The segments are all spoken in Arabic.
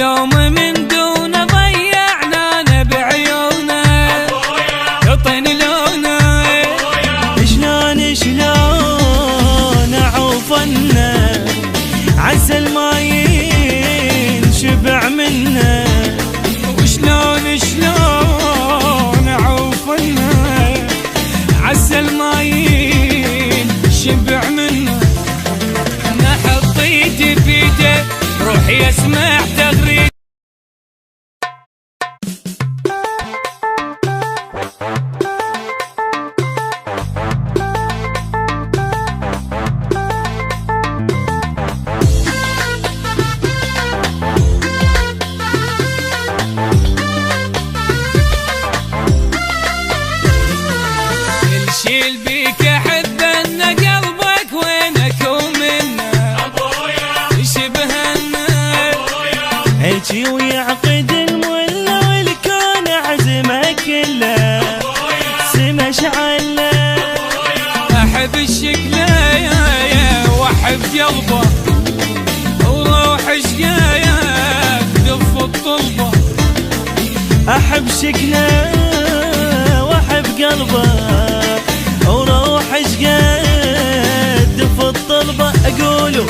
يوم من دون ضيعنا بعيونه يطن لونه شلون عوفنا عسل ما ينشبع منه وشلون عوفنا عسل ما ينشبع منه انا حطيت بيده روحي اسمع تغريد شيل بيك احب ان قلبك وينك ومنه يشبهنا هيجي ويعقد المولى والكون عزمه كله سما شعله احب الشكله يا واحب قلبه وروح شقايه دف الطلبه احب شكله واحب قلبه وروح شقد في الطلبة اقولوا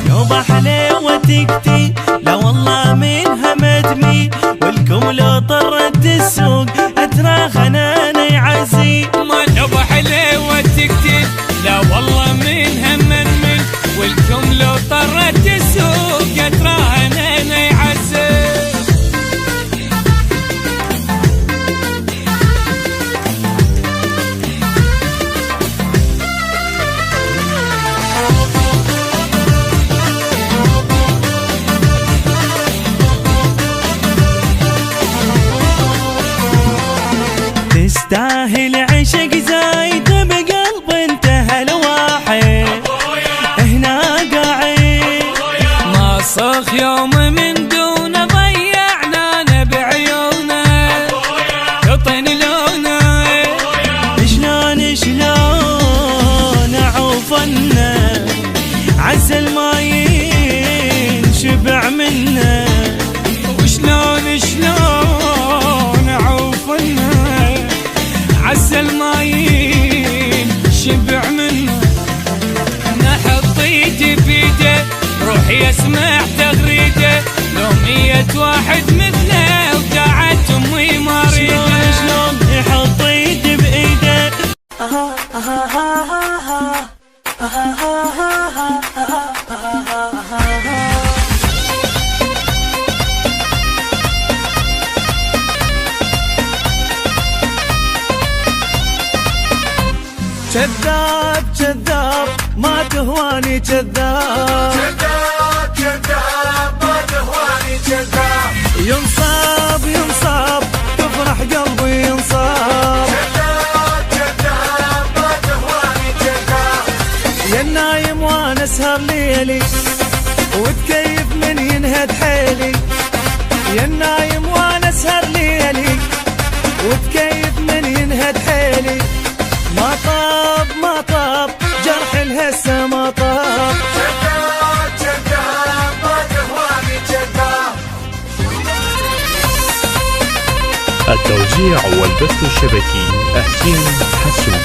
يوبا حليوة تكتي لا والله منها مدمي والكم لو طرت السوق اترى خنانه يعزي ما يوبا حليوة تكتي لا والله منها مدمي والكم لو طرت السوق اترى خنانه يعزي تستاهل عشق زايد بقلب انتهى الواحد هنا قاعد ما صخ يوم من دون ضيعنا بعيونه يطن لونه شلون عوفنا عسل ما ينشبع منه وشلون عوفنا عسل ما ينشبع منه انا حطيت بيده روحي اسمع تغريده لو 100 واحد مثله ودعت امي مريده شلون حطيت بايده كذاب كذاب ما تهواني كذاب كذاب ما تهواني كذاب ينصاب تفرح قلبي ينصاب كذاب ما تهواني كذاب يا النايم وانا اسهر ليلي وتكيف من ينهد حيلي يا النايم وانا اسهر ليلي وتكيف من ينهد حيلي ما طاب جرح الهسه ما طاب كذاب ما تهواني كذاب التوزيع والبث الشبكي حسين حسون.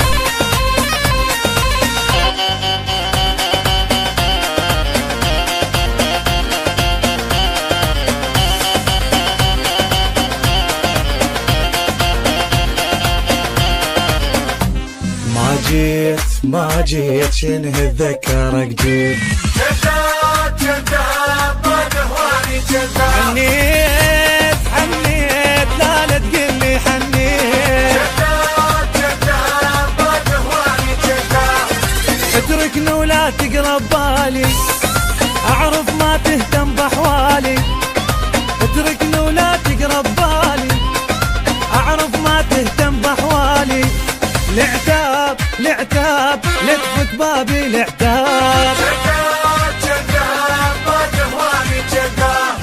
ما جيت شنه ذكرك جيت كذاب ما تهواني كذاب حنيت لا تقلي حنيت كذاب ما تهواني كذاب اتركني ولا تقرب بالي اعرف ما تهتم باحوالي اتركني ولا تقرب بالي اعرف ما تهتم باحوالي العتاب لتفك بابي العتاب كذاب ما تهواني كذاب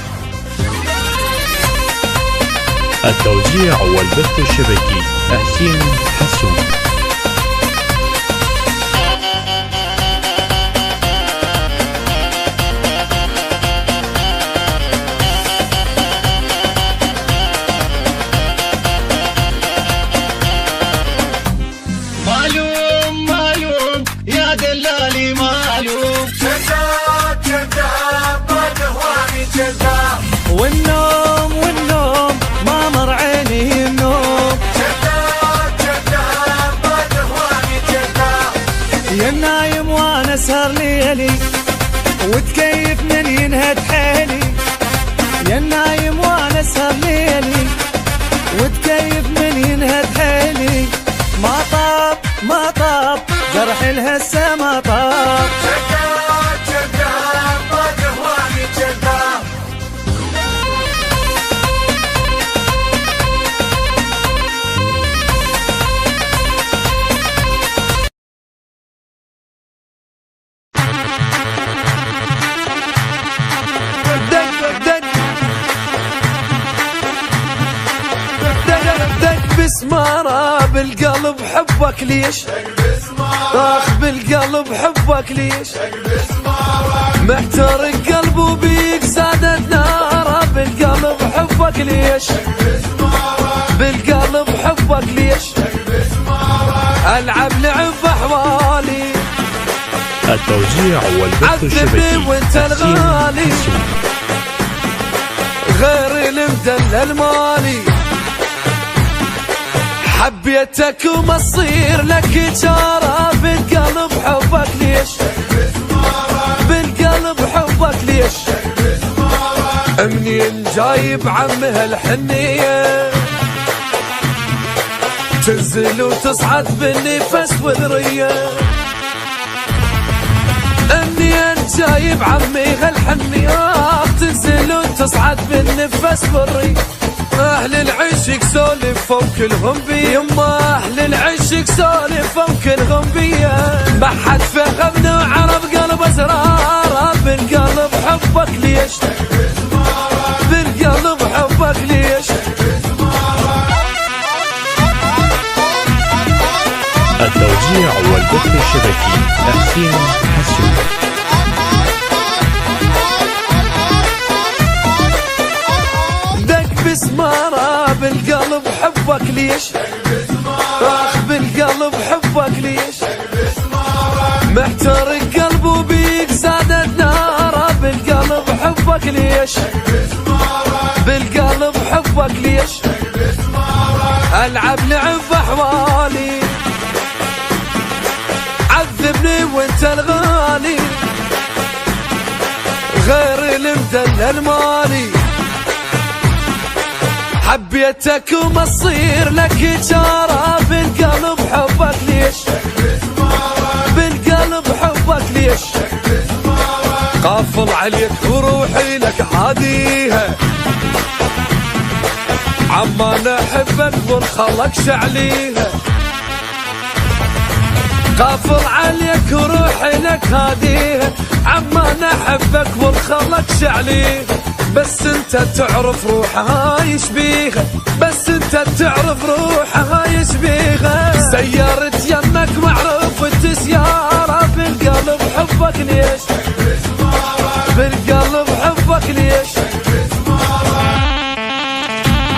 التوزيع والبث الشبكي حسين حسون. فرح الهسه ما طاب. جدة جدة بعد هواني جدة. بسمارة بالقلب حبك ليش، اخ بالقلب حبك ليش، محترق قلبه بيك زادت ناره. بالقلب حبك ليش، بالقلب حبك ليش، العب لعب احوالي. التوزيع والبث عذبني الشبكي وانت الغالي، غير المدلل المالي. حبيتك وما تصير لك جارة. بالقلب حبك ليش، بالقلب حبك ليش، منين جايب عمها الحنية تنزل وتصعد بالنفس والرية. منين جايب عمي هالحنية تنزل وتصعد بالنفس والرية. أهل العشق سولف وكلهم بي، يما أهل العشق سولف وكلهم بي. ما حد فهمنا وعرف قلب أسرار. بالقلب حبك ليش، بالقلب حبك ليش. التوزيع والبث الشبكي أحسين حسون. بسمارة بالقلب حبك ليش، اخ بالقلب حبك ليش، محترق قلبه بيك زادت ناره. بالقلب حبك ليش، بالقلب حبك ليش، العب لعب احوالي. عذبني وانت الغالي، غير المدلل المالي. حبيتك وما تصير لك جارة. بالقلب حبك ليش، بالقلب حبك ليش، قافل عليك وروحي لك عاديها. عما نحبك ونخلقش عليها. قافل عليك وروحي لك هاديها. عما نحبك ونخلقش عليها. بس انت تعرف روحها يشبيها، بس انت تعرف روحها يشبيها. سيارة يمك معروف التسيارة. بالقلب حبك ليش، بالقلب حبك ليش.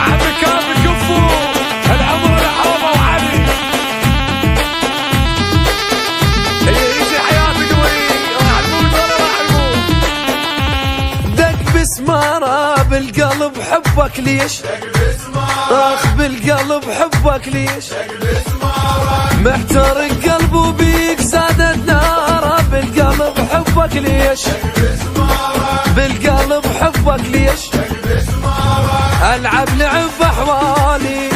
عمي كان بكفو العمر العربة وعلي. يجي حياتك وين راح تموت ولا راح تموت. دق بسمارة بالقلب حبك ليش، اخ بالقلب حبك ليش، محترق قلبه بيك زادت ناره. بالقلب حبك ليش، بالقلب حبك ليش، العب لعب احوالي.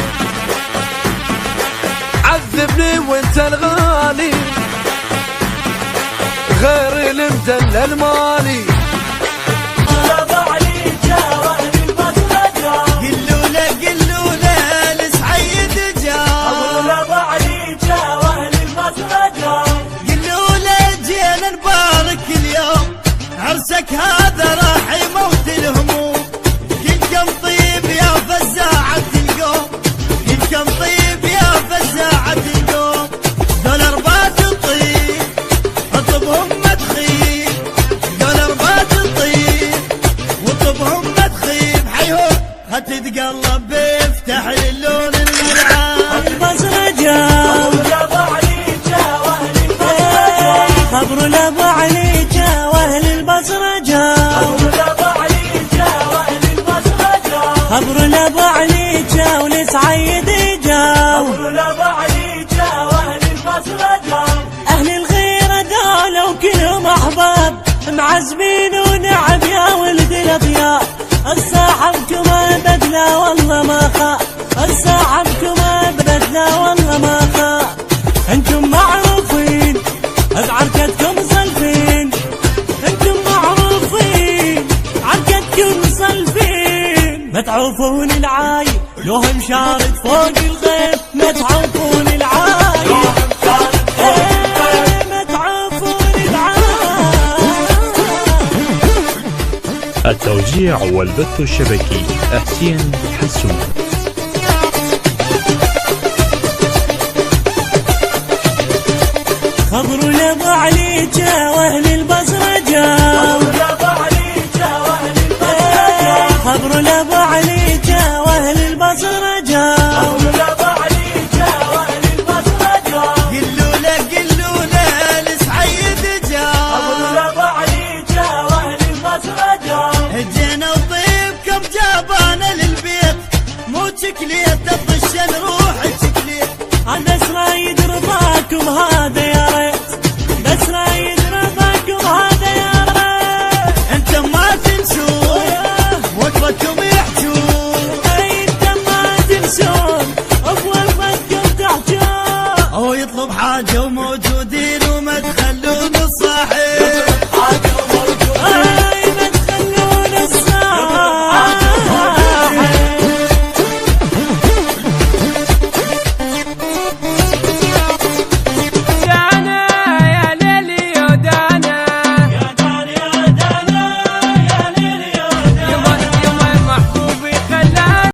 عذبني وانت الغالي، غير المدلل المالي. عرسك هذا راح يموت الهموم. كل كم طيب يا فزاعة القوم، كل كم طيب يا فزاعة القوم. دولار بات الطيب اطلبهم مدخيل، دولار بات الطيب واطلبهم مدخيل. حيهم هتتقلب بيفتح اللون المرعان. المزرجة خبر لابو عليجة واهل المزرجة، خبر لابو عليجة ولسعيد جاو. اهل الغيرة دولة وكلهم احباب معزمين ونعم يا ولد الاطياب. الصاحبكم بدلة والله ما خاف، الصاحبكم بدلة والله ما خاف. انتم معروفين متعوفون العايب لوهم شارد فوق الغيب، متعوفون العايب متعوفون العايب. التوزيع والبث الشبكي حسين حسون. خضر لابو عليجة واهل البصرجة، خضر لابو عليجة واهل البصرجة، قلوا له لسعيد جا، خضر لابو عليجة واهل البصرجة. جينا وضيفكم جابانا للبيت، مو تكليت تطش نروح تكليت. بس رايد رضاكم هذا يا ريت، بس رايد رضاكم هذا يا ريت. انتم ما تنسون وقفتكم يحجون، انتم ما تنسون بوقفتكم تحجون. هو يطلب حاجة وموجودين وما تخلون الصاحب